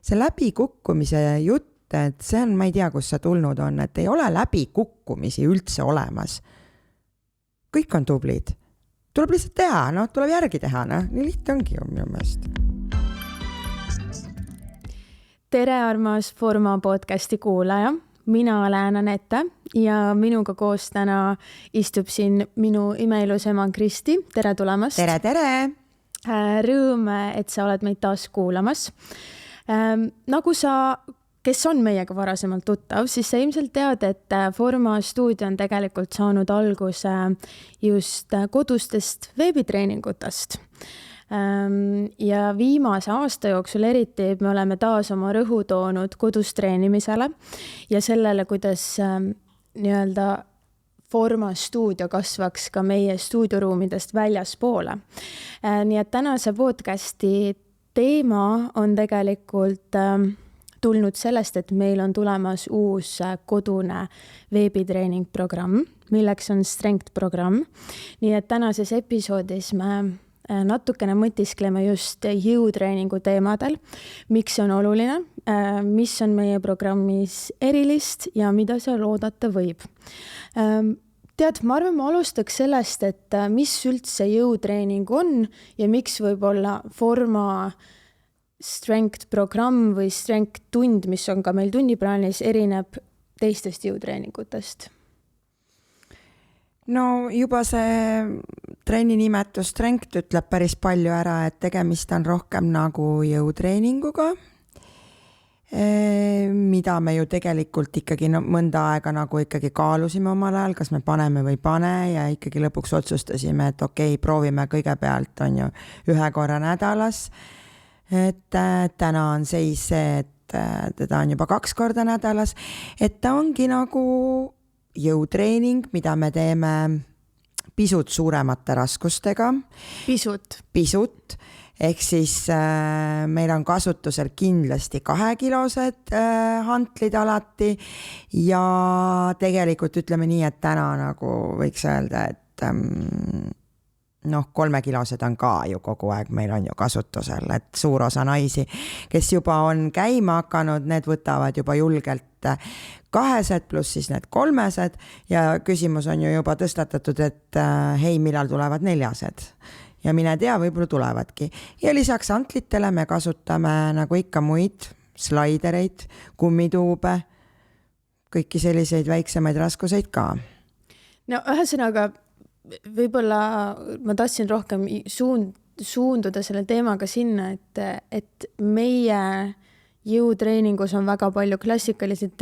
see läbikukkumise jutt, et see on, ma ei tea, kus see tulnud on, et ei ole läbikukkumisi üldse olemas. Kõik on tublid. Tuleb lihtsalt teha, tuleb järgi teha, nii lihtne ongi ju minu meelest. Tere, armas Forma podcasti kuulaja. Mina olen Anette ja minuga koos täna istub siin minu imeilus ema Kristi. Tere tulemast! Tere! Rõõm, et sa oled meid taas kuulamas. Nagu sa, kes on meiega varasemalt tuttav, siis sa ilmselt tead, et Forma stuudio on tegelikult saanud alguse just kodustest veebitreeningutest. Ja viimase aasta jooksul eriti me oleme taas oma rõhu toonud kodus treenimisele ja sellele, kuidas nii-öelda Forma stuudio kasvaks ka meie stuudioruumidest väljaspoole. Nii et tänase podcasti teema on tegelikult tulnud sellest, et meil on tulemas uus kodune veebitreening programm, milleks on Strength programm. Nii et tänases episoodis me natukene mõtiskleme just jõutreeningu teemadel, miks on oluline, mis on meie programmis erilist ja mida seal oodata võib. Tead, ma arvan, ma alustaks sellest, et mis üldse jõutreening on ja miks võib-olla Forma Strength programm või Strength tund, mis on ka meil tunniplaanis, erineb teistest jõutreeningutest? No juba see trenni nimetus Strength ütleb päris palju ära, et tegemist on rohkem nagu jõutreeninguga, mida me ju tegelikult ikkagi mõnda aega nagu ikkagi kaalusime omal ajal, kas me paneme või pane ja ikkagi lõpuks otsustasime, et okei, proovime kõigepealt on ju 1 korra nädalas. Et täna on seis see, et teda on juba 2 korda nädalas, et ta ongi nagu jõutreening, mida me teeme pisut suuremate raskustega. Pisut, ehk siis meil on kasutusel kindlasti 2-kilosed hantlid alati ja tegelikult ütleme nii, et täna nagu võiks öelda, et 3-kilosed on ka ju kogu aeg, meil on ju kasutusel, et suur osa naisi, kes juba on käima hakanud, need võtavad juba julgelt 2 pluss siis need 3 ja küsimus on ju juba tõstatatud, et hei, millal tulevad 4 ja mine tea, võib-olla tulevadki. Ja lisaks hantlitele me kasutame nagu ikka muid slaidereid, kummituube, kõiki selliseid väiksemaid raskuseid ka. No ühesõnaga, võib-olla ma tahtsin rohkem suunduda selle teemaga sinna, et meie jõutreeningus on väga palju klassikalised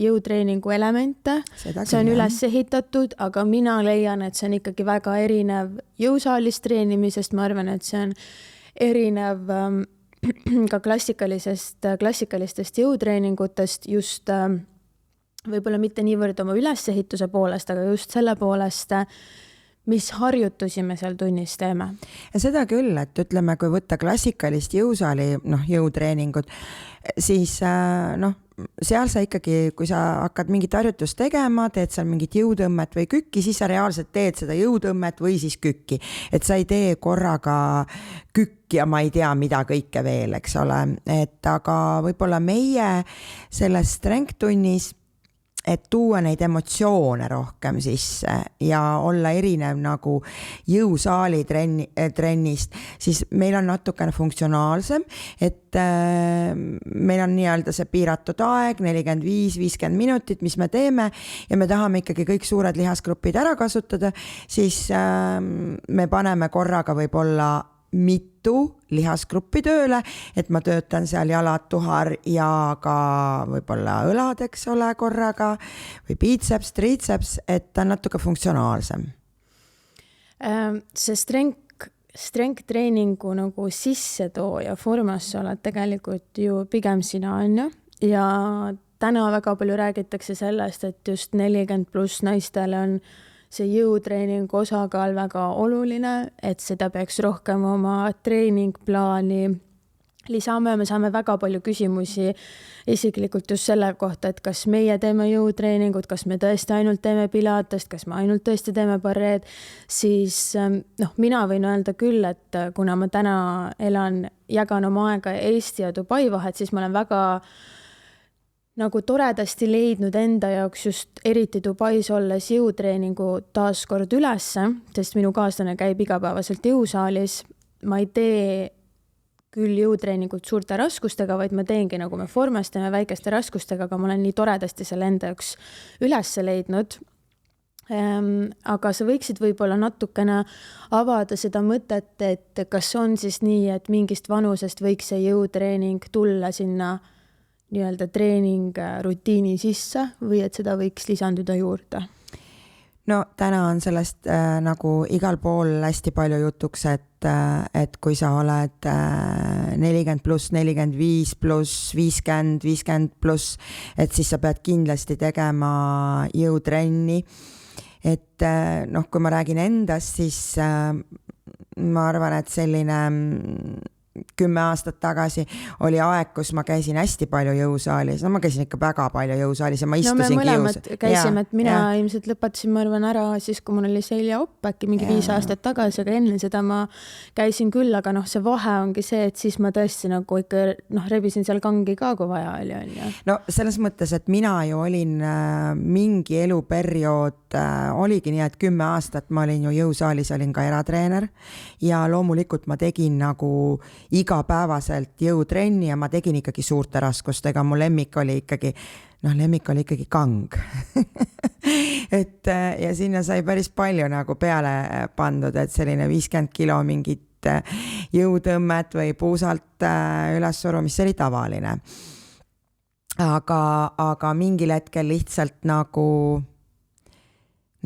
jõutreeningu elemente. See on üles ehitatud, aga mina leian, et see on ikkagi väga erinev jõusaalis treenimisest. Ma arvan, et see on erinev ka klassikalistest jõutreeningutest just võib-olla mitte niivõrd oma ülesehituse poolest, aga just selle poolest, mis harjutusi me seal tunnis teeme. Ja seda küll, et ütleme, kui võtta klassikalist jõusaali jõutreeningut, siis seal sa ikkagi, kui sa hakkad mingit harjutust tegema, teed seal mingit jõutõmmet või kükki, siis sa reaalselt teed seda jõutõmmet või siis kükki. Et sa ei tee korraga kükki ja ma ei tea, mida kõike veel, eks ole. Et aga võib-olla meie selles Strength tunnis, et tuua neid emotsioone rohkem sisse ja olla erinev nagu jõusaali trennist, siis meil on natukene funktsionaalsem, et meil on nii-öelda see piiratud aeg, 45-50 minutit, mis me teeme ja me tahame ikkagi kõik suured lihasgrupid ära kasutada, siis me paneme korraga võib-olla mitu lihasgruppi tööle, et ma töötan seal jalad, tuhar ja ka võib-olla õlad, eks ole, korraga või biitseps, triitseps, et ta on natuke funktsionaalsem. See strength treeningu nagu sissetooja Formas sa oled tegelikult ju pigem sina on ju ja täna väga palju räägitakse sellest, et just 40+ naistele on see jõutreeningu osakaal väga oluline, et seda peaks rohkem oma treeningplaani lisame ja me saame väga palju küsimusi isiklikult just selle kohta, et kas meie teeme jõutreeningut, kas me tõesti ainult teeme pilatest, kas me ainult tõesti teeme barreed, siis mina võin öelda küll, et kuna ma täna jagan oma aega Eesti ja Dubai vahet, siis ma olen väga nagu toredasti leidnud enda jaoks just eriti Dubais olles jõutreeningu taaskord ülesse, sest minu kaaslane käib igapäevaselt jõusaalis. Ma ei tee küll jõutreeningut suurte raskustega, vaid ma teengi nagu me Formas teeme väikeste raskustega, aga ma olen nii toredasti selle enda jaoks üles leidnud. Aga sa võiksid võib-olla natukene avada seda mõtet, et kas on siis nii, et mingist vanusest võiks see jõutreening tulla sinna nii-öelda treeningrutiini sisse või et seda võiks lisanduda juurde? No täna on sellest nagu igal pool hästi palju jutuks, et kui sa oled 40 pluss, 45 pluss, 50 pluss, et siis sa pead kindlasti tegema jõutrenni. Et kui ma räägin endast, siis ma arvan, et selline 10 aastat tagasi oli aeg, kus ma käisin hästi palju jõusaalis. No ma käisin ikka väga palju jõusaalis ja ma istusingi me mõlemad käisime, et mina ilmselt lõpetasin, ma arvan, ära siis, kui mul oli seljaopp äkki mingi 5 aastat tagasi, aga enne seda ma käisin küll, aga see vahe ongi see, et siis ma tõesti nagu ikka rebisin seal kangi ka, kui vaja oli. No selles mõttes, et mina ju olin mingi eluperiood, oligi nii, et 10 aastat ma olin ju jõusaalis, olin ka eratreener ja loomulikult ma tegin nagu igapäevaselt jõutrenni ja ma tegin ikkagi suurte raskustega. Mu lemmik oli ikkagi kang. Ja sinna sai päris palju nagu peale pandud, et selline 50 kilo mingit jõutõmmet või puusalt üles surumist, see oli tavaline. Aga mingil hetkel lihtsalt nagu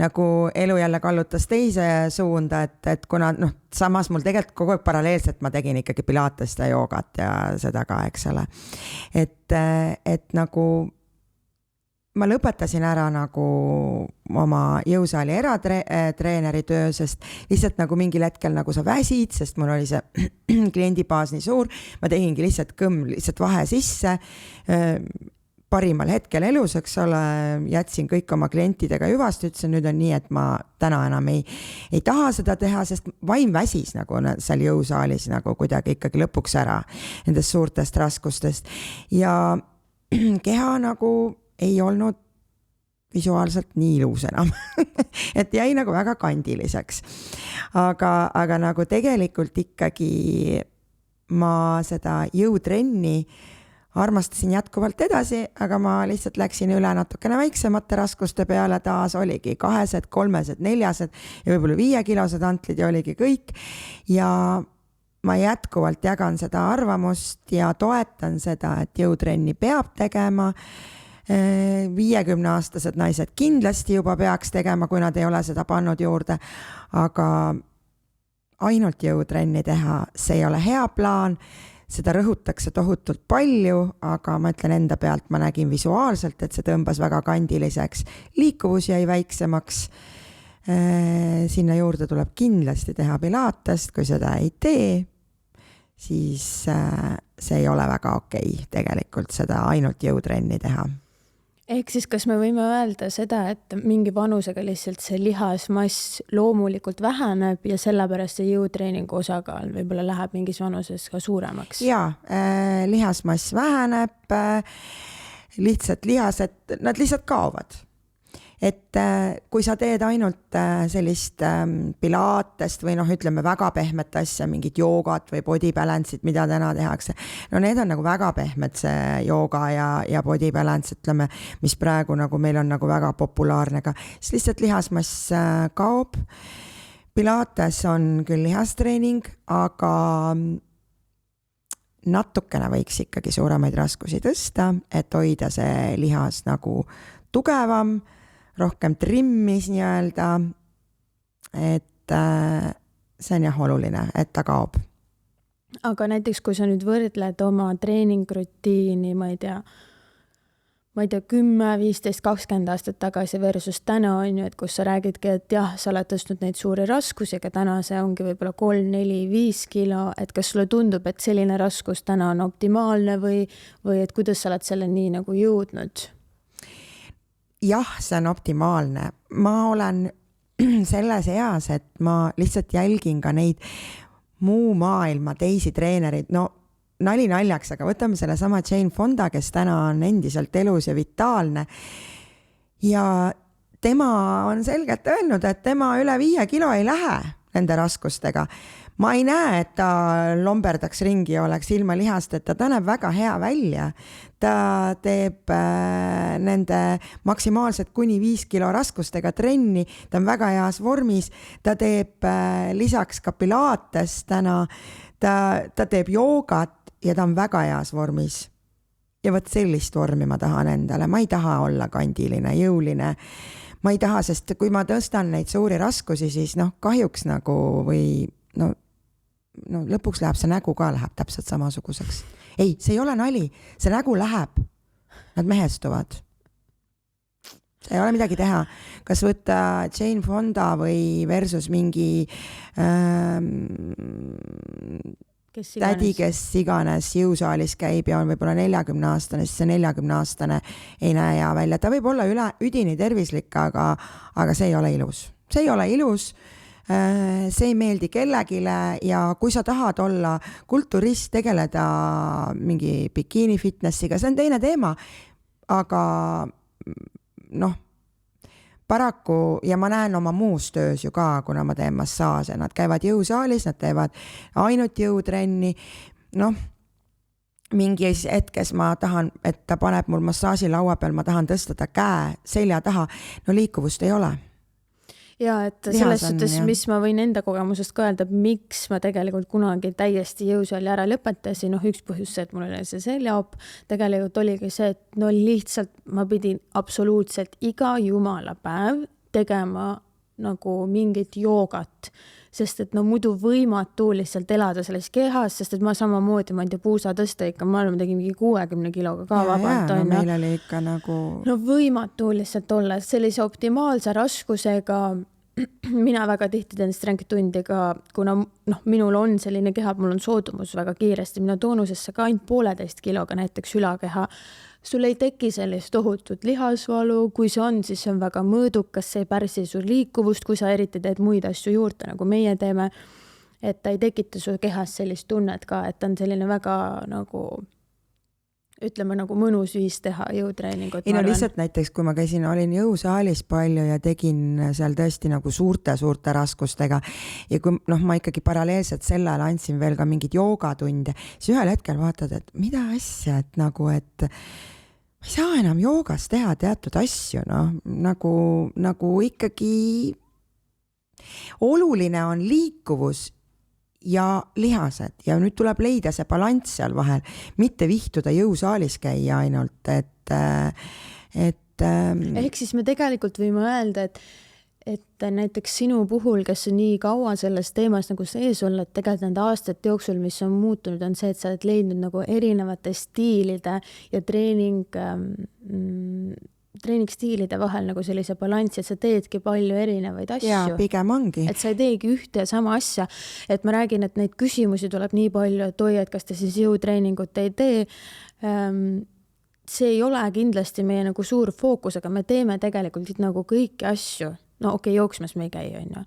elu jälle kallutas teise suunda, et kuna samas mul tegelikult kogu aeg paralleelselt ma tegin ikkagi pilatest ja joogat ja seda ka, eks ole. Et nagu ma lõpetasin ära nagu oma jõusaali eratreeneri töö, sest lihtsalt nagu mingil hetkel nagu sa väsid, sest mul oli see kliendibaas nii suur, ma tegingi lihtsalt vahe sisse, parimal hetkel elus, eks ole, jätsin kõik oma klientidega hüvasti, ütlesin, nüüd on nii, et ma täna enam ei taha seda teha, sest vaim väsis nagu seal jõusaalis nagu kuidagi ikkagi lõpuks ära nendest suurtest raskustest ja keha nagu ei olnud visuaalselt nii ilus enam. Et jäi nagu väga kandiliseks. Aga nagu tegelikult ikkagi ma seda jõutrenni armastasin jätkuvalt edasi, aga ma lihtsalt läksin üle natukene väiksemate raskuste peale, taas oligi 2, 3, 4 ja võib-olla 5 kilosed antlid ja oligi kõik. Ja ma jätkuvalt jagan seda arvamust ja toetan seda, et jõutrenni peab tegema. 50-aastased naised kindlasti juba peaks tegema, kui nad ei ole seda pannud juurde, aga ainult jõutrenni teha, see ei ole hea plaan. Seda rõhutakse tohutult palju, aga ma ütlen enda pealt, ma nägin visuaalselt, et see tõmbas väga kandiliseks. Liikuvus jäi väiksemaks. Sinna juurde tuleb kindlasti teha pilatest, kui seda ei tee, siis see ei ole väga okei tegelikult seda ainult jõutrenni teha. Ehk siis kas me võime öelda seda, et mingi vanusega lihtsalt see lihasmass loomulikult väheneb ja sellepärast see jõutreeningu osakaal võib-olla läheb mingis vanuses ka suuremaks? Jaa, lihasmass väheneb, lihtsalt lihased, nad lihtsalt kaovad. Et kui sa teed ainult sellist pilatest või ütleme väga pehmet asja, mingit joogat või body balance'it, mida täna tehakse, need on nagu väga pehmed, see jooga ja body balance, ütleme, mis praegu nagu meil on nagu väga populaarne ka, siis lihtsalt lihasmass kaob. Pilates on küll lihastreening, aga natukene võiks ikkagi suuremaid raskusi tõsta, et hoida see lihas nagu tugevam, rohkem trimmis nii-öelda, et see on jah oluline, et ta kaob. Aga näiteks, kui sa nüüd võrdled oma treeningrutiini, ma ei tea, ma ei tea, 10, 15, 20 aastat tagasi versus täna on ju, et kus sa räägidki, et jah, sa oled tõstnud neid suuri raskusi, aga täna see ongi võib-olla 3, 4, 5 kilo, et kas sulle tundub, et selline raskus täna on optimaalne või et kuidas sa oled selle nii nagu jõudnud? Jah, see on optimaalne. Ma olen selles eas, et ma lihtsalt jälgin ka neid muu maailma teisi treenereid, no nali naljaks, aga võtame selle sama Jane Fonda, kes täna on endiselt elus ja vitaalne. Ja tema on selgelt öelnud, et tema üle 5 kilo ei lähe nende raskustega. Ma ei näe, et ta lomberdaks ringi ja oleks ilma lihasteta, ta näeb väga hea välja. Ta teeb nende maksimaalselt kuni 5 kilo raskustega trenni, ta on väga heas vormis, ta teeb lisaks ka pilates täna, ta teeb joogat, ja ta on väga heas vormis. Ja võt sellist vormi ma tahan endale. Ma ei taha olla kandiline, jõuline. Ma ei taha, sest kui ma tõstan neid suuri raskusi, siis kahjuks nagu või lõpuks läheb see nägu ka läheb täpselt samasuguseks. Ei, see ei ole nali. See nägu läheb. Nad mehestuvad. See ei ole midagi teha. Kas võtta Jane Fonda või versus mingi tädi, kes iganes jõusaalis käib ja on võib-olla 40-aastane, siis see 40-aastane ei näe hea välja. Ta võib olla üdini tervislik, aga see ei ole ilus. See ei ole ilus, see ei meeldi kellegile ja kui sa tahad olla kulturist, tegeleda mingi bikiini fitnessiga, see on teine teema, aga paraku, ja ma näen oma muus töös ju ka, kuna ma teen massaase, nad käivad jõusaalis, nad teevad ainult jõutrenni, mingi hetkes ma tahan, et ta paneb mul massaaži laua peal, ma tahan tõsta ta käe selja taha, liikuvust ei ole. Ja et selles suhtes, mis ma võin enda kogemusest ka öelda, miks ma tegelikult kunagi täiesti jõusaali ära lõpetasin, üks põhjus see, et mul oli see seljaop, tegelikult oligi see, et lihtsalt ma pidin absoluutselt iga jumala päev tegema nagu mingit joogat, sest et muidu võimatu lihtsalt elada selles kehas, sest et ma samamoodi, ma ei tea, puusa tõsta ikka, ma tegin mingi 60 kiloga ka vabalt. Meil oli ikka nagu võimatu lihtsalt olla sellise optimaalse raskusega. Mina väga tihti teen strength-tundi ka, kuna minul on selline keha, mul on soodumus väga kiiresti, mina toonusesse ka ainult 1,5 kiloga näiteks ülakeha. Sul ei teki sellist tohutut lihasvalu, kui see on, siis see on väga mõõdukas, see ei pärsi su liikuvust, kui sa eriti teed muid asju juurde, nagu meie teeme, et ta ei tekita su kehas sellist tunnet ka, et ta on selline väga nagu ütleme nagu mõnus viis teha jõutreeningut. Ei lihtsalt näiteks, kui ma käisin, olin jõusaalis palju ja tegin seal tõesti nagu suurte raskustega ja kui ma ikkagi paralleelselt sellele andsin veel ka mingid joogatunde, siis ühel hetkel vaatad, et mida asja, et ma ei saa enam joogas teha teatud asju, nagu ikkagi oluline on liikuvus ja lihased ja nüüd tuleb leida see balanss seal vahel, mitte vihtuda jõusaalis käia ainult, ehk siis me tegelikult võime öelda, et näiteks sinu puhul, kes on nii kaua selles teemas nagu sees olla, et tegelikult nende aastate jooksul, mis on muutunud, on see, et sa oled leidnud nagu erinevate stiilide ja treeningstiilide vahel nagu sellise balanssi, et sa teedki palju erinevaid asju. Ja, pigem ongi. Et sa ei teegi ühte ja sama asja. Et ma räägin, et neid küsimusi tuleb nii palju, et oi, et kas te siis jõutreeningut ei tee. See ei ole kindlasti meie nagu suur fookus, aga me teeme tegelikult nagu kõiki asju. Jooksmas me ei käi, on ju.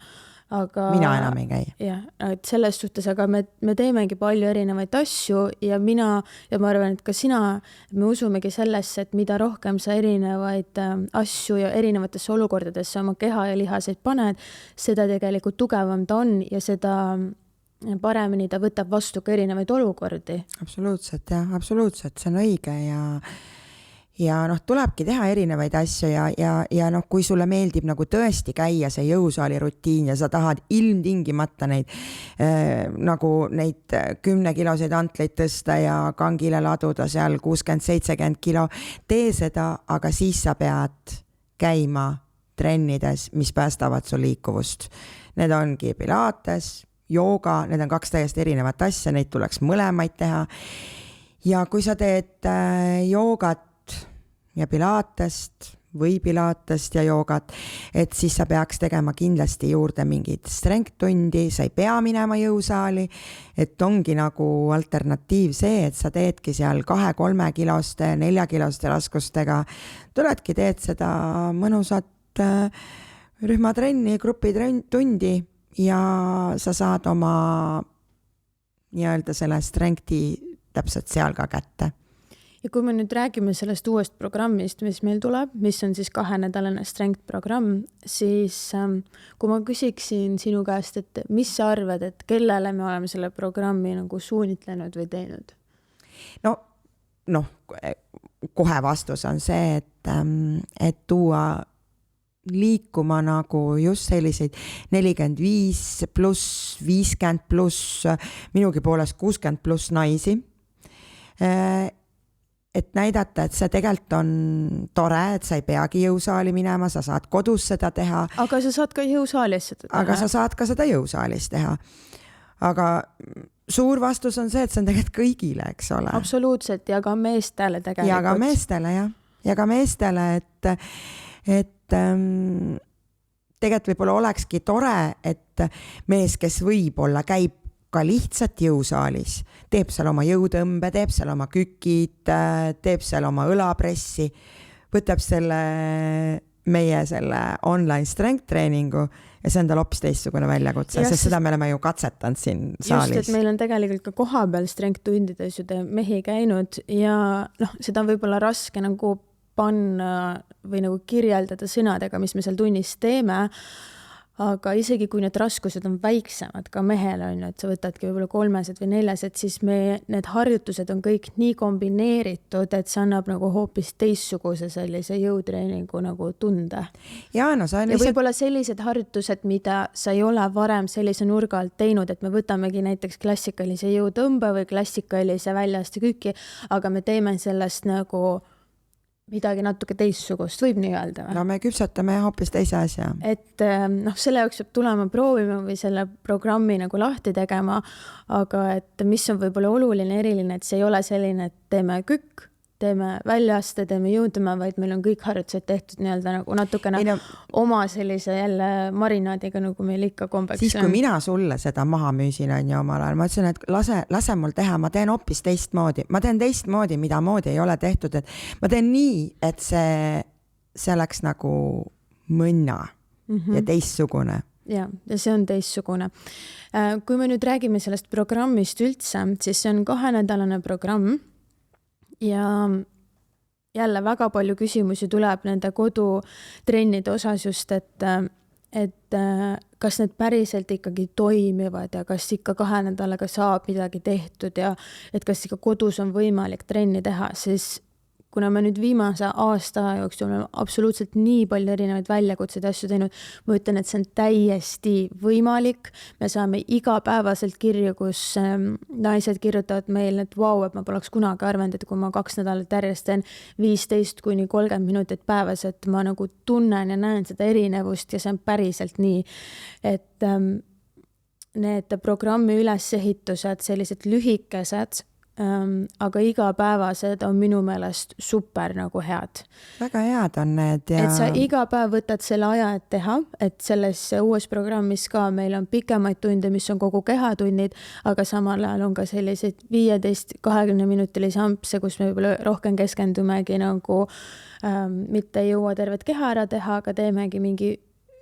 Aga, mina enam ei käi. Jah, et selles suhtes, aga me teemegi palju erinevaid asju ja ja ma arvan, et ka sina, me usumegi sellesse, et mida rohkem sa erinevaid asju ja erinevatesse olukordadesse oma keha ja lihaseid paned, seda tegelikult tugevam ta on ja seda paremini ta võtab vastu ka erinevaid olukordi. Absoluutselt, jah, absoluutselt, see on õige ja tulebki teha erinevaid asju ja kui sulle meeldib nagu tõesti käia see jõusaali rutiin ja sa tahad ilmtingimata neid 10-kiloseid antleid tõsta ja kangile laduda seal 60-70 kilo, tee seda, aga siis sa pead käima trennides, mis päästavad su liikuvust. Need ongi pilates, jooga, need on 2 täiesti erinevat asja, neid tuleks mõlemaid teha. Ja kui sa teed joogat ja pilatest või pilatest ja joogat, et siis sa peaks tegema kindlasti juurde mingit strength-tundi, sa ei pea minema jõusaali, et ongi nagu alternatiiv see, et sa teedki seal 2-3 kiloste, 4 kiloste raskustega, tuledki, teed seda mõnusat rühmatrenni, grupitundi ja sa saad oma nii-öelda selle strengthi täpselt seal ka kätte. Ja kui me nüüd räägime sellest uuest programmist, mis meil tuleb, mis on siis 2-nädalane strength programm, siis kui ma küsiksin sinu käest, et mis sa arvad, et kellele me oleme selle programmi nagu suunitlenud või teinud? Kohe vastus on see, et tuua liikuma nagu just selliseid 45 pluss, 50 pluss, minugi poolest 60 pluss naisi. Et näidata, et see tegelikult on tore, et sa ei peagi jõusaali minema, sa saad kodus seda teha. Aga sa saad ka jõusaalis seda teha. Aga sa saad ka seda jõusaalis teha. Aga suur vastus on see, et see on tegelikult kõigile, eks ole. Absoluutselt, ja ka meestele tegelikult. Ja ka meestele, jah. Ja ka meestele, et tegelikult võib-olla olekski tore, et mees, kes võib-olla käib ka lihtsalt jõusaalis, teeb seal oma jõutõmbe, teeb seal oma kükid, teeb seal oma õlapressi, võtab meie online strength treeningu ja see on tal hoopis teistsugune väljakutse, sest seda me oleme ju katsetanud siin saalis. Just, et meil on tegelikult ka kohapeal strength tundides ju mehi käinud ja seda on võib-olla raske nagu panna või nagu kirjeldada sõnadega, mis me seal tunnis teeme. Aga isegi kui need raskused on väiksemad ka mehel on, et sa võtadki võib-olla 3 või 4, siis need harjutused on kõik nii kombineeritud, et see annab nagu hoopis teistsuguse sellise jõutreeningu nagu tunde. Ja võib-olla sellised harjutused, mida sa ei ole varem sellise nurga alt teinud, et me võtamegi näiteks klassikalise jõutõmbe või klassikalise väljaste kükki, aga me teeme sellest nagu midagi natuke teistsugust, võib nii öelda. No me küpsetame hoopis teise asja. Et selle jaoks peab tulema proovima või selle programmi nagu lahti tegema, aga et mis on võib-olla oluline, eriline, et see ei ole selline, et teeme kükk, teeme väljaste, teeme jõudma, vaid meil on kõik harjutused tehtud nii-öelda nagu natukene oma sellise jälle marinaadiga, nagu meil ikka kombeks. Siis kui mina sulle seda maha müüsin on ju omal ajal, ma ütlesin, et lase mul teha, ma teen hoopis teistmoodi. Ma teen teistmoodi, mida moodi ei ole tehtud, et ma teen nii, et see oleks nagu mõnna ja teistsugune. Ja see on teistsugune. Kui me nüüd räägime sellest programmist üldse, siis see on 2-nädalane programm. Ja jälle väga palju küsimusi tuleb nende kodutrennide osas just, et kas need päriselt ikkagi toimivad ja kas ikka 2 nädalaga saab midagi tehtud ja et kas ikka kodus on võimalik trenni teha, siis kuna me nüüd viimase aasta jooksul oleme absoluutselt nii palju erinevaid väljakutseid asju teinud, ma ütlen, et see on täiesti võimalik. Me saame igapäevaselt kirju, kus naised kirjutavad meile, et vau, et ma poleks kunagi arvanud, et kui ma 2 nädalat järjest teen 15-30 minutit päevas, et ma nagu tunnen ja näen seda erinevust ja see on päriselt nii, et need programmi ülesehitused, sellised lühikesed, aga igapäevased on minu meelest super nagu head. Väga head on need. Et sa iga päev võtad selle aja, et teha, et selles uues programmis ka meil on pikemaid tunde, mis on kogu kehatunnid, aga samal ajal on ka selliseid 15-20 minutilisi ampse, kus me võib-olla rohkem keskendumegi nagu mitte ei jõua tervet keha ära teha, aga teemegi mingi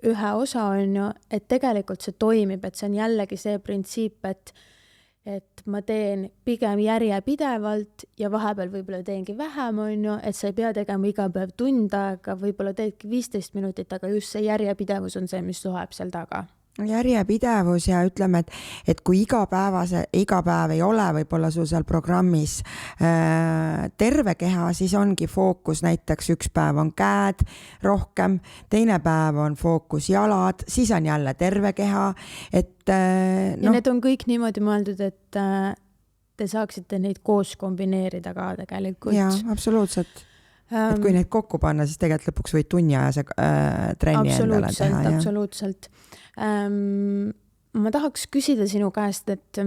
ühe osa on ju, et tegelikult see toimib, et see on jällegi see printsiip, et ma teen pigem järjepidevalt ja vahepeal võib-olla teengi vähem, on ju, et sa ei pea tegema iga päev tund aega, võib-olla teedki 15 minutit, aga just see järjepidevus on see, mis loeb seal taga. Järjepidevus ja ütleme, et kui iga päev ei ole võib-olla sul seal programmis terve keha, siis ongi fookus, näiteks üks päev on käed rohkem, teine päev on fookus jalad, siis on jälle terve keha, ja need on kõik niimoodi mõeldud, et te saaksite neid koos kombineerida ka tegelikult. Jaa, absoluutselt. Et kui neid kokku panna, siis tegelikult lõpuks võid tunniajase trenni endale teha. Absoluutselt. Ma tahaks küsida sinu käest, et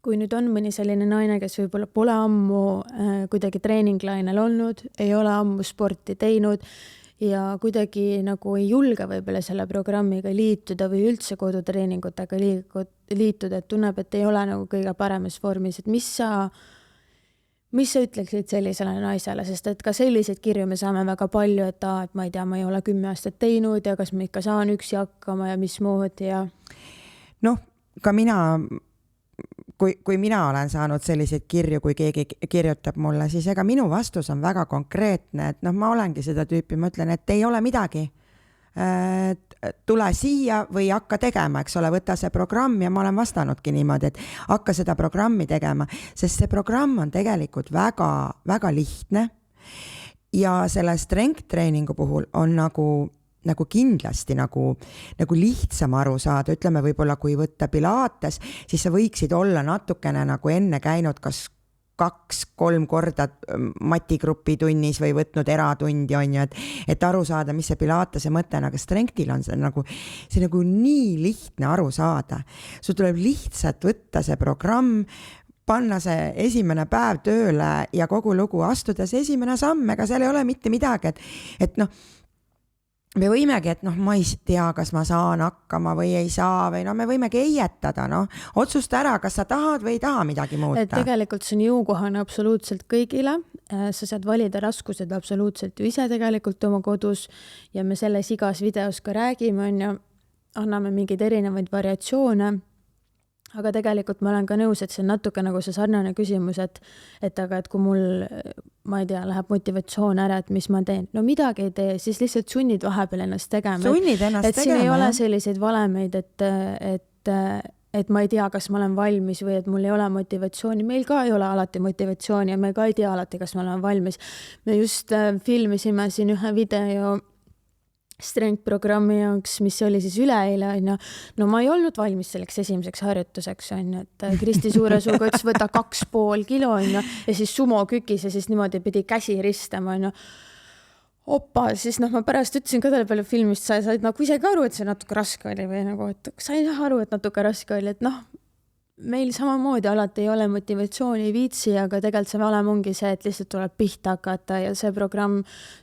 kui nüüd on mõni selline naine, kes võib-olla pole ammu kuidagi treeninglainel olnud, ei ole ammu sporti teinud ja kuidagi nagu ei julge võib-olla selle programmiga liituda või üldse kodutreeningutega liituda, et tunneb, et ei ole nagu kõige paremas vormis, et mis sa ütleksid sellisele naisele, sest et ka selliseid kirju me saame väga palju, et ma ei tea, ma ei ole 10 aastat teinud ja kas ma ikka saan üksi hakkama ja mismoodi ja... Noh, ka mina, kui mina olen saanud selliseid kirju, kui keegi kirjutab mulle, siis ega minu vastus on väga konkreetne, et ma olengi seda tüüpi, ma ütlen, et ei ole midagi. Tule siia või hakka tegema, eks ole, võta see programm ja ma olen vastanudki niimoodi, et hakka seda programmi tegema, sest see programm on tegelikult väga, väga lihtne ja selle strength treeningu puhul on nagu kindlasti nagu lihtsam aru saada, ütleme võib-olla kui võtta pilates, siis sa võiksid olla natukene nagu enne käinud kas 2-3 korda matigrupi tunnis või võtnud eratundi, on ju, et aru saada, mis see pilatese mõte on, aga strengthil on see nagu nii lihtne aru saada. Sul tuleb lihtsalt võtta see programm, panna see esimene päev tööle ja kogu lugu astuda see esimene samm, ega seal ei ole mitte midagi, et me võimegi, et ma ei tea, kas ma saan hakkama või ei saa või me võimegi eietada, otsusta ära, kas sa tahad või ei taha midagi muuta. Et tegelikult see on jõukohane absoluutselt kõigile, sa saad valida raskused absoluutselt ju ise tegelikult oma kodus ja me selles igas videos ka räägime, on ju, anname mingeid erinevaid variatsioone, aga tegelikult ma olen ka nõus, et see on natuke nagu see sarnane küsimus, et kui mul, ma ei tea, läheb motivatsioon ära, et mis ma teen. No midagi ei tee, siis lihtsalt sunnid vahepeal ennast tegema. Sunnid ennast tegema. Et siin ei ole selliseid valemeid, et ma ei tea, kas ma olen valmis või et mul ei ole motivatsiooni. Meil ka ei ole alati motivatsiooni ja me ka ei tea alati, kas ma olen valmis. Me just filmisime siin ühe video strength programmi jaoks, mis oli siis üleeile, on ju. No ma ei olnud valmis selleks esimeseks harjutuseks, on ju, et Kristi suure suuga ütles, võta 2,5 kilo, on ju, ja siis sumo kükis ja siis niimoodi pidi käsi ristama, on ju. Opa, siis ma pärast ütlesin ka talle palju filmist, sa said nagu isegi aru, et see natuke raske oli või nagu, et sain aru, et natuke raske oli, et meil samamoodi alati ei ole motivatsiooni, ei viitsi, aga tegelikult see valem ongi see, et lihtsalt tuleb pihta hakata ja see programm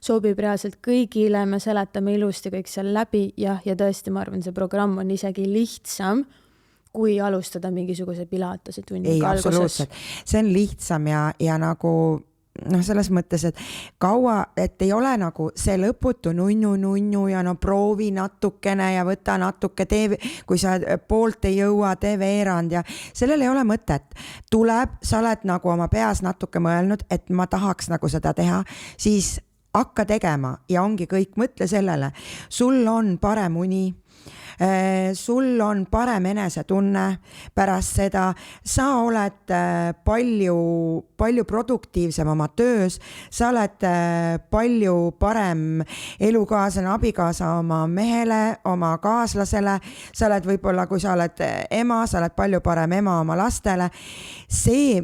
sobib reaalselt kõigile, me seletame ilusti kõik seal läbi ja tõesti, ma arvan, see programm on isegi lihtsam, kui alustada mingisuguse pilatese tunniga alguses. Ei, absoluutselt. See on lihtsam ja nagu selles mõttes, et et ei ole nagu see lõputu nunnu ja proovi natukene ja võta natuke, tee, kui sa poolt ei jõua, tee veerand ja sellel ei ole mõtet. Tuleb, sa oled nagu oma peas natuke mõelnud, et ma tahaks nagu seda teha, siis hakka tegema ja ongi kõik, mõtle sellele. Sul on parem uni, sul on parem enesetunne pärast seda, sa oled palju produktiivsem oma töös, sa oled palju parem elukaaslane, abikaasa oma mehele, oma kaaslasele, sa oled võib-olla, kui sa oled ema, sa oled palju parem ema oma lastele. See,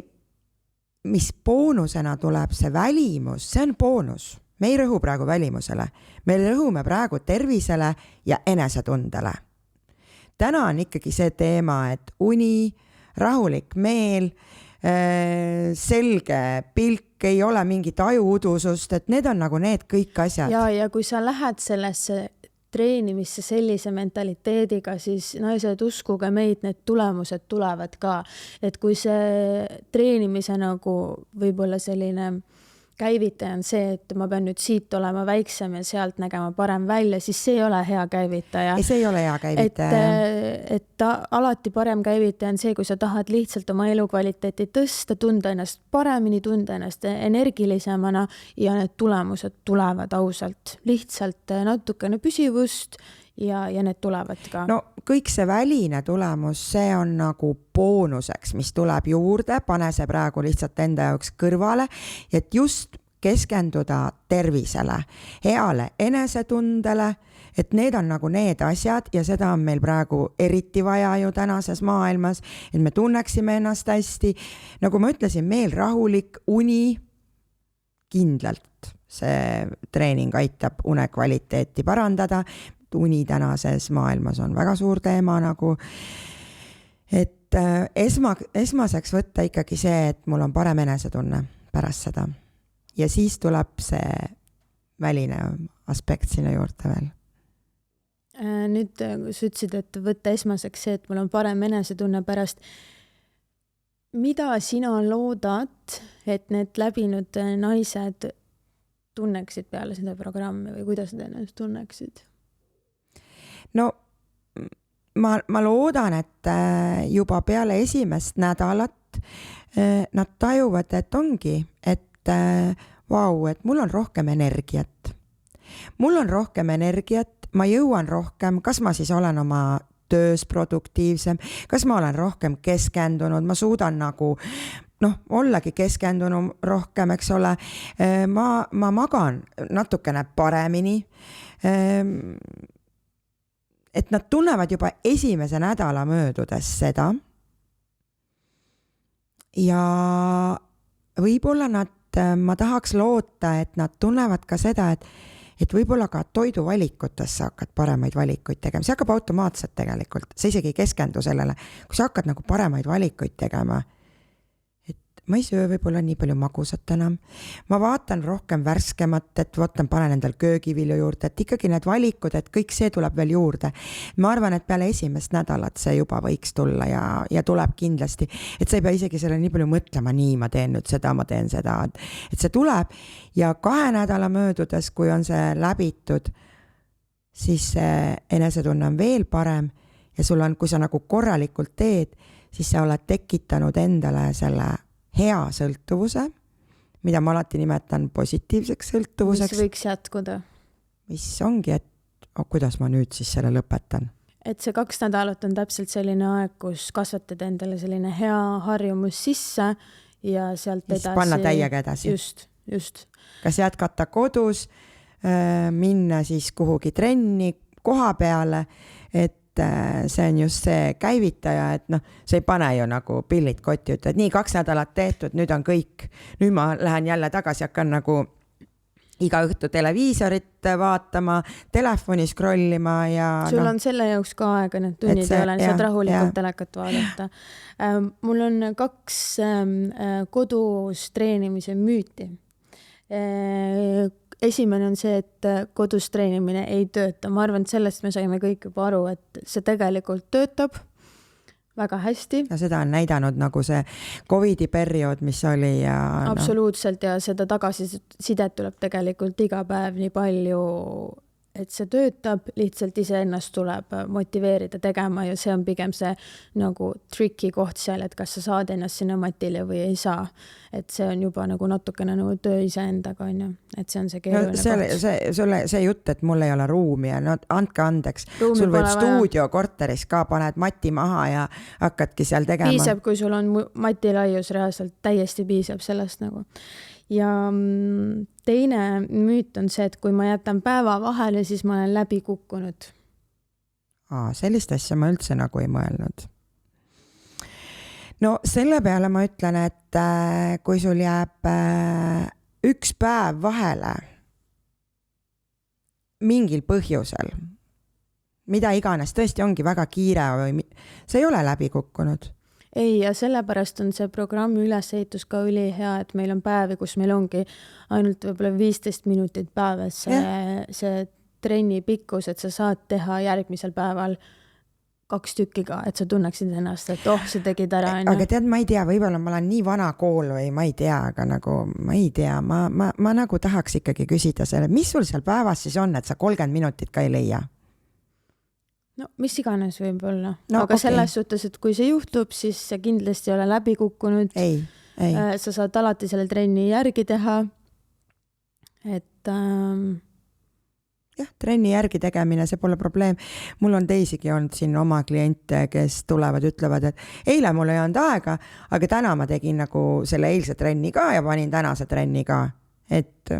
mis boonusena tuleb, see välimus, see on boonus. Me ei rõhu praegu välimusele, me rõhume praegu tervisele ja enesetundele. Täna on ikkagi see teema, et uni, rahulik meel, selge pilk, ei ole mingit ajuudusust, et need on nagu need kõik asjad. Ja kui sa lähed sellesse treenimisse sellise mentaliteediga, siis naised, uskuge meid, need tulemused tulevad ka. Et kui see treenimise nagu võib-olla selline käivitaja on see, et ma pean nüüd siit olema väiksem ja sealt nägema parem välja, siis see ei ole hea käivitaja. See ei ole hea käivitaja. Et alati parem käivitaja on see, kui sa tahad lihtsalt oma elukvaliteeti tõsta, tunda ennast paremini, tunda ennast energilisemana ja need tulemused tulevad ausalt. Lihtsalt natukene püsivust ja need tulevad ka. No kõik see väline tulemus, see on nagu boonuseks, mis tuleb juurde, pane see praegu lihtsalt enda jaoks kõrvale, et just keskenduda tervisele, heale enesetundele, et need on nagu need asjad ja seda on meil praegu eriti vaja ju tänases maailmas, et me tunneksime ennast hästi. Nagu ma ütlesin, meel rahulik, uni kindlalt. See treening aitab une kvaliteeti parandada. Uni tänases maailmas on väga suur teema nagu, et esmaseks võtta ikkagi see, et mul on parem enesetunne pärast seda. Ja siis tuleb see väline aspekt sinna juurde veel. Nüüd sa ütlesid, et võtta esmaseks see, et mul on parem enesetunne pärast. Mida sina loodad, et need läbinud naised tunneksid peale seda programmi või kuidas nad ennast tunneksid? No ma loodan, et juba peale esimest nädalat nad tajuvad, et ongi, et vau, et mul on rohkem energiat. Mul on rohkem energiat, ma jõuan rohkem, kas ma siis olen oma töös produktiivsem, kas ma olen rohkem keskendunud, ma suudan nagu ollagi keskendunud rohkem, eks ole. Ma magan natukene paremini. Et nad tunnevad juba esimese nädala möödudes seda. Ja võib-olla ma tahaks loota, et nad tunnevad ka seda, et võib-olla ka toiduvalikutes sa hakkad paremaid valikuid tegema. See hakkab automaatselt tegelikult. See isegi ei keskendu sellele. Kui sa hakkad nagu paremaid valikuid tegema, et ma ei söö võib-olla nii palju magusat enam. Ma vaatan rohkem värskemat, et panen endal köögivilju juurde, et ikkagi need valikud, et kõik see tuleb veel juurde. Ma arvan, et peale esimest nädalat see juba võiks tulla ja tuleb kindlasti. Et sa ei pea isegi selle nii palju mõtlema, nii ma teen nüüd seda, ma teen seda. Et see tuleb ja 2 nädala möödudes, kui on see läbitud, siis see enesetunne on veel parem ja sul on, kui sa nagu korralikult teed, siis sa oled tekitanud endale selle hea sõltuvuse, mida ma alati nimetan positiivseks sõltuvuseks. Mis võiks jätkuda? Mis ongi, et kuidas ma nüüd siis selle lõpetan. Et see 2 nädalat on täpselt selline aeg, kus kasvatad endale selline hea harjumus sisse ja sealt edasi. Panna täiega edasi. Just. Kas jätkata kodus, minna siis kuhugi trenni koha peale, et see on just see käivitaja, et see ei pane ju nagu pillid kotti, et nii 2 nädalat tehtud, nüüd on kõik. Nüüd ma lähen jälle tagasi, hakkan nagu iga õhtu televiisorit vaatama, telefoni scrollima ja sul on selle jaoks ka aega, need tunnid ei ole, saad rahulikult telekat vaadata. Mul on 2 kodus treenimise müüti. Esimene on see, et kodus treenimine ei tööta. Ma arvan, et sellest me saime kõik juba aru, et see tegelikult töötab väga hästi. Ja seda on näidanud nagu see COVID-i periood, mis oli. Ja, absoluutselt ja seda tagasisidet tuleb tegelikult iga päev nii palju, et see töötab, lihtsalt iseennast tuleb motiveerida tegema ja see on pigem see nagu tricky koht seal, et kas sa saad ennast sinna matile või ei saa. Et see on juba nagu natukene nagu töö iseendaga, on ju. Et see on see keeruline koht. See jutt, et mul ei ole ruumi ja andke andeks. Sul võib stuudio korteris ka paned mati maha ja hakkadki seal tegema. Piisab, kui sul on mati laius reaalselt, täiesti piisab sellest nagu. Ja teine müüt on see, et kui ma jätan päeva vahele, siis ma olen läbi kukkunud. Sellist asja ma üldse nagu ei mõelnud. No selle peale ma ütlen, et kui sul jääb 1 päev vahele mingil põhjusel, mida iganes, tõesti ongi väga kiire või see ei ole läbi kukkunud. Ei, ja sellepärast on see programmi ülesehitus ka ülihea, et meil on päevi, kus meil ongi ainult võib-olla 15 minutit päevas see trenni pikkus, et sa saad teha järgmisel päeval 2 tükki ka, et sa tunneksid ennast, et sa tegid ära. Aga tead, ma ei tea, võib-olla ma olen nii vana kool või ma ei tea, aga nagu ma ei tea, ma nagu tahaks ikkagi küsida selle, mis sul seal päevas siis on, et sa 30 minutit ka ei leia? No, mis iganes võib olla. Aga selles suhtes, et kui see juhtub, siis see kindlasti ei ole läbi kukkunud. Ei. Sa saad alati selle trenni järgi teha. Et trenni järgi tegemine, see pole probleem. Mul on teisigi olnud siin oma kliente, kes tulevad, ütlevad, et eile mul ei olnud aega, aga täna ma tegin nagu selle eilse trenni ka ja panin tänase trenni ka. Et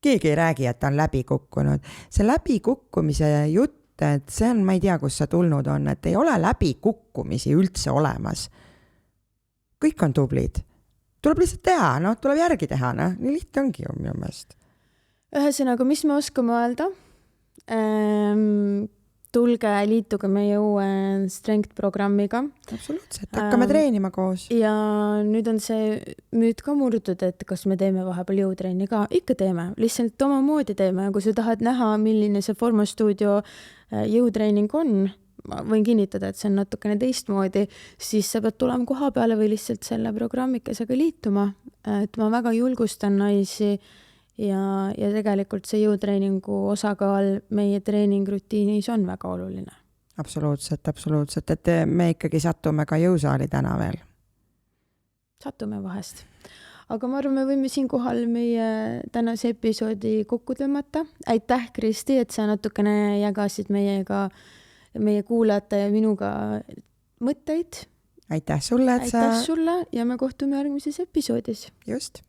keegi ei räägi, et ta on läbi kukkunud. See läbi kukkumise jutt, et see on, ma ei tea, kus see tulnud on, et ei ole läbi kukkumisi üldse olemas. Kõik on tublid. Tuleb lihtsalt teha, tuleb järgi teha, nii lihtne ongi ju minu meelest. Ühesõnaga, mis me oskame öelda? tulge, liituge meie uue Strength programmiga. Absoluutselt, hakkame treenima koos. Ja nüüd on see müüt ka murdutud, et kas me teeme vahepeal jõutrenni ka. Ikka teeme, lihtsalt omamoodi teeme. Kui sa tahad näha, milline see Formastuudio jõutreening on, ma võin kinnitada, et see on natukene teistmoodi, siis sa pead tulema koha peale või lihtsalt selle programmikesega liituma. Et ma väga julgustan naisi ja tegelikult see jõutreeningu osakaal meie treeningrutiinis on väga oluline. Absoluutselt, et me ikkagi satume ka jõusaali täna veel. Satume vahest. Aga ma arvan, me võime siinkohal meie tänase episoodi kokku tõmmata. Aitäh, Kristi, et sa natukene jagasid meie kuulajate ja minuga mõtteid. Aitäh sulle, Aitäh sulle ja me kohtume järgmises episoodis. Just.